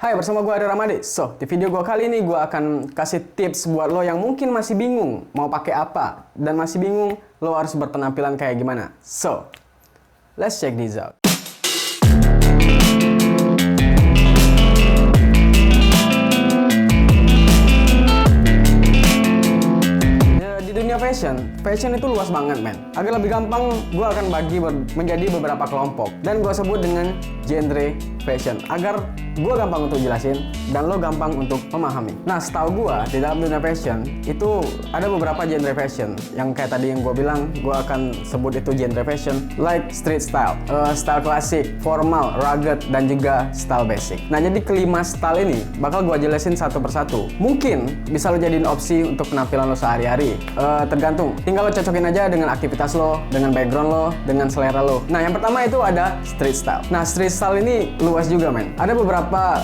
Hai, bersama gue Ade Ramadi. Di video gue kali ini gue akan kasih tips buat lo yang mungkin masih bingung mau pakai apa dan masih bingung lo harus berpenampilan kayak gimana. Let's check this out. Di dunia fashion itu luas banget, men. Agar lebih gampang, gue akan bagi menjadi beberapa kelompok dan gue sebut dengan genre fashion agar gue gampang untuk jelasin dan lo gampang untuk memahami. Nah, setahu gue di dalam dunia fashion itu ada beberapa genre fashion yang kayak tadi yang gue bilang, gue akan sebut itu genre fashion, like street style, style klasik, formal, rugged, dan juga style basic. Nah, jadi kelima style ini bakal gue jelasin satu persatu. Mungkin bisa lo jadiin opsi untuk penampilan lo sehari-hari. Tergantung, tinggal lo cocokin aja dengan aktivitas lo, dengan background lo, dengan selera lo. Nah, yang pertama itu ada street style. Nah, street style ini luas juga, men. Ada beberapa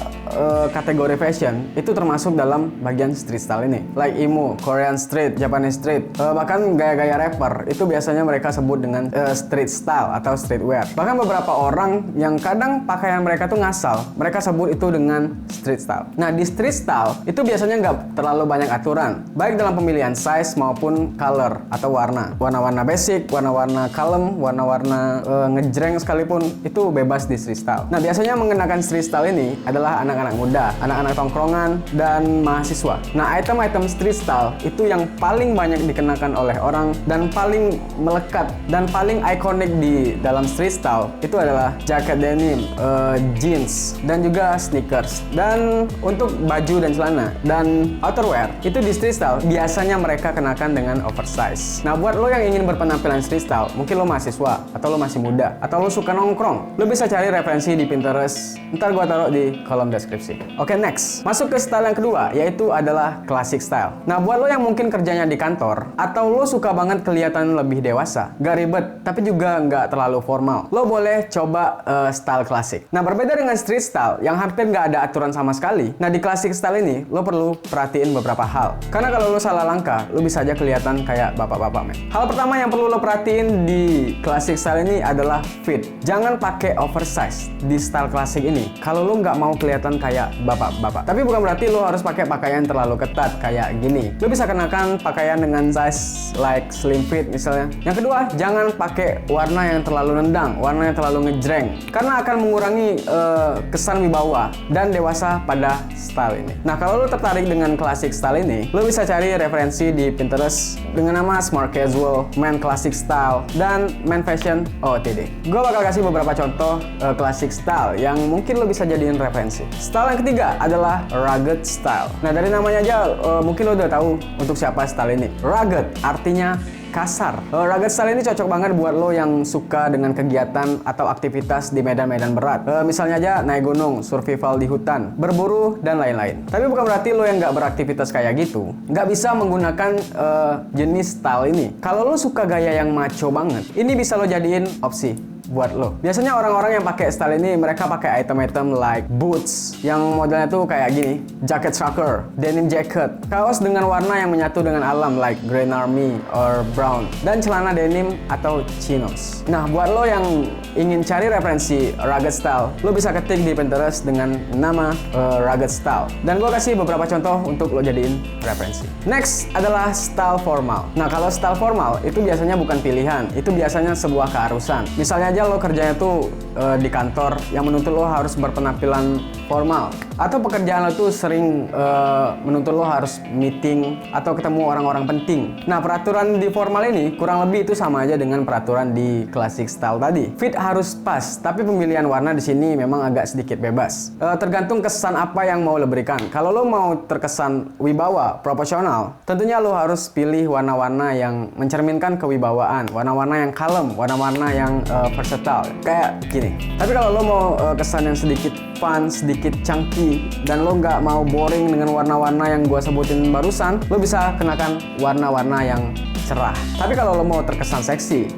kategori fashion itu termasuk dalam bagian street style ini, like emo, Korean street, Japanese street, bahkan gaya-gaya rapper itu biasanya mereka sebut dengan street style atau streetwear. Bahkan beberapa orang yang kadang pakaian mereka tuh ngasal, mereka sebut itu dengan street style. Nah, di street style itu biasanya nggak terlalu banyak aturan, baik dalam pemilihan size maupun color atau warna. Warna-warna basic, warna-warna kalem, warna-warna ngejreng sekalipun itu bebas di street style. Nah, biasanya mengenakan street style ini adalah anak-anak muda, anak-anak tongkrongan, dan mahasiswa. Nah, item-item street style itu yang paling banyak dikenakan oleh orang dan paling melekat dan paling ikonik di dalam street style itu adalah jaket denim, jeans, dan juga sneakers. Dan untuk baju dan celana dan outerwear itu di street style biasanya mereka kenakan dengan oversize. Nah, buat lo yang ingin berpenampilan street style, mungkin lo mahasiswa atau lo masih muda atau lo suka nongkrong, lo bisa cari referensi di Pinterest. Ntar gua taruh di kolom deskripsi. Oke, next. Masuk ke style yang kedua, yaitu adalah classic style. Nah, buat lo yang mungkin kerjanya di kantor atau lo suka banget kelihatan lebih dewasa, gak ribet, tapi juga nggak terlalu formal, lo boleh coba style klasik. Nah, berbeda dengan street style yang hampir nggak ada aturan sama sekali. Nah, di classic style ini lo perlu perhatiin beberapa hal. Karena kalau lo salah langkah, lo bisa aja kelihatan kayak bapak-bapak, men. Hal pertama yang perlu lo perhatiin di classic style ini adalah fit. Jangan pakai oversize di style klasik ini kalau lo nggak mau kelihatan kayak bapak-bapak. Tapi bukan berarti lo harus pakai pakaian terlalu ketat kayak gini. Lo bisa kenakan pakaian dengan size like slim fit misalnya. Yang kedua, jangan pakai warna yang terlalu nendang, warna yang terlalu ngejreng, karena akan mengurangi kesan wibawa dan dewasa pada style ini. Nah, kalau lo tertarik dengan classic style ini, lo bisa cari referensi di Pinterest dengan nama Smart Casual, Men Classic Style, dan Men Fashion OOTD. Gue bakal kasih beberapa contoh classic style yang mungkin lo bisa jadiin referensi. Style yang ketiga adalah rugged style. Nah, dari namanya aja mungkin lo udah tahu untuk siapa style ini. Rugged artinya kasar. Rugged style ini cocok banget buat lo yang suka dengan kegiatan atau aktivitas di medan-medan berat. Misalnya aja naik gunung, survival di hutan, berburu, dan lain-lain. Tapi bukan berarti lo yang nggak beraktivitas kayak gitu nggak bisa menggunakan jenis style ini. Kalau lo suka gaya yang macho banget, ini bisa lo jadiin opsi buat lo. Biasanya orang-orang yang pakai style ini mereka pakai item-item like boots yang modelnya tuh kayak gini, jaket trucker, denim jacket, kaos dengan warna yang menyatu dengan alam like green army or brown, dan celana denim atau chinos. Nah, buat lo yang ingin cari referensi rugged style, lo bisa ketik di Pinterest dengan nama rugged style. Dan gue kasih beberapa contoh untuk lo jadiin referensi. Next adalah style formal. Nah, kalau style formal itu biasanya bukan pilihan, itu biasanya sebuah keharusan. Misalnya aja lo kerjanya tuh di kantor yang menuntut lo harus berpenampilan formal, atau pekerjaan lo tuh sering menuntut lo harus meeting atau ketemu orang-orang penting. Nah, peraturan di formal ini kurang lebih itu sama aja dengan peraturan di classic style tadi. Fit harus pas, tapi pemilihan warna di sini memang agak sedikit bebas. Tergantung kesan apa yang mau lo berikan. Kalau lo mau terkesan wibawa, proporsional, tentunya lo harus pilih warna-warna yang mencerminkan kewibawaan, warna-warna yang kalem, warna-warna yang versatile, kayak gini. Tapi kalau lo mau kesan yang sedikit fun, sedikit chunky, dan lo nggak mau boring dengan warna-warna yang gue sebutin barusan, lo bisa kenakan warna-warna yang cerah. Tapi kalau lo mau terkesan seksi,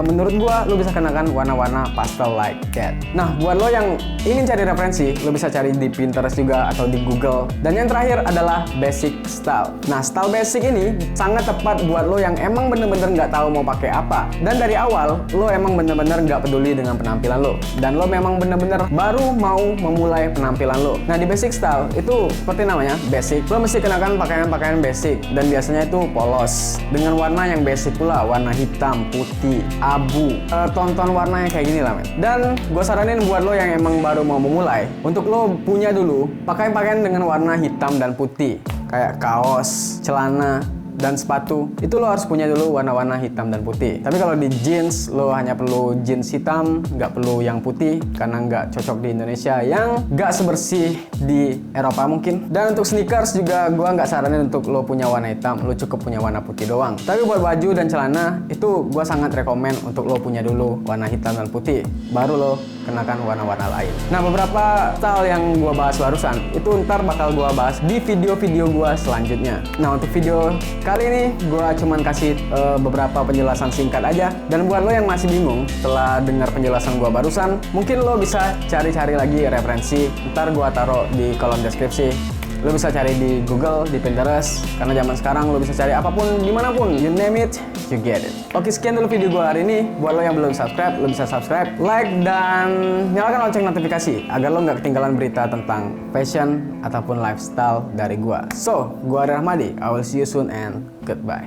menurut gua lo bisa kenakan warna-warna pastel like that. Nah, buat lo yang ingin cari referensi, lo bisa cari di Pinterest juga atau di Google. Dan yang terakhir adalah basic style. Nah, style basic ini sangat tepat buat lo yang emang bener-bener nggak tahu mau pakai apa. Dan dari awal lo emang bener-bener nggak peduli dengan penampilan lo. Dan lo memang bener-bener baru mau memulai penampilan lo. Nah, di basic style itu seperti namanya basic. Lo mesti kenakan pakaian-pakaian basic dan biasanya itu polos dengan warna yang basic pula, warna hitam, putih, abu, tonton warnanya kayak gini lah men. Dan gue saranin buat lo yang emang baru mau memulai, untuk lo punya dulu pakaian-pakaian dengan warna hitam dan putih, kayak kaos, celana, dan sepatu. Itu lo harus punya dulu warna-warna hitam dan putih. Tapi kalau di jeans, lo hanya perlu jeans hitam, nggak perlu yang putih karena nggak cocok di Indonesia yang nggak sebersih di Eropa mungkin. Dan untuk sneakers juga gua nggak saranin untuk lo punya warna hitam, lo cukup punya warna putih doang. Tapi buat baju dan celana itu gua sangat rekomen untuk lo punya dulu warna hitam dan putih, baru lo kenakan warna-warna lain. Nah, beberapa style yang gua bahas barusan itu ntar bakal gua bahas di video-video gua selanjutnya. Nah, untuk video kali ini gua cuman kasih beberapa penjelasan singkat aja. Dan buat lo yang masih bingung setelah dengar penjelasan gua barusan, mungkin lo bisa cari-cari lagi referensi. Ntar gua taruh di kolom deskripsi. Lo bisa cari di Google, di Pinterest, karena zaman sekarang lo bisa cari apapun, dimanapun, you name it, you get it. Oke, sekian dulu video gue hari ini. Buat lo yang belum subscribe, lo bisa subscribe, like, dan nyalakan lonceng notifikasi agar lo nggak ketinggalan berita tentang fashion ataupun lifestyle dari gue. So, gue Ari Rahmadi. I will see you soon and goodbye.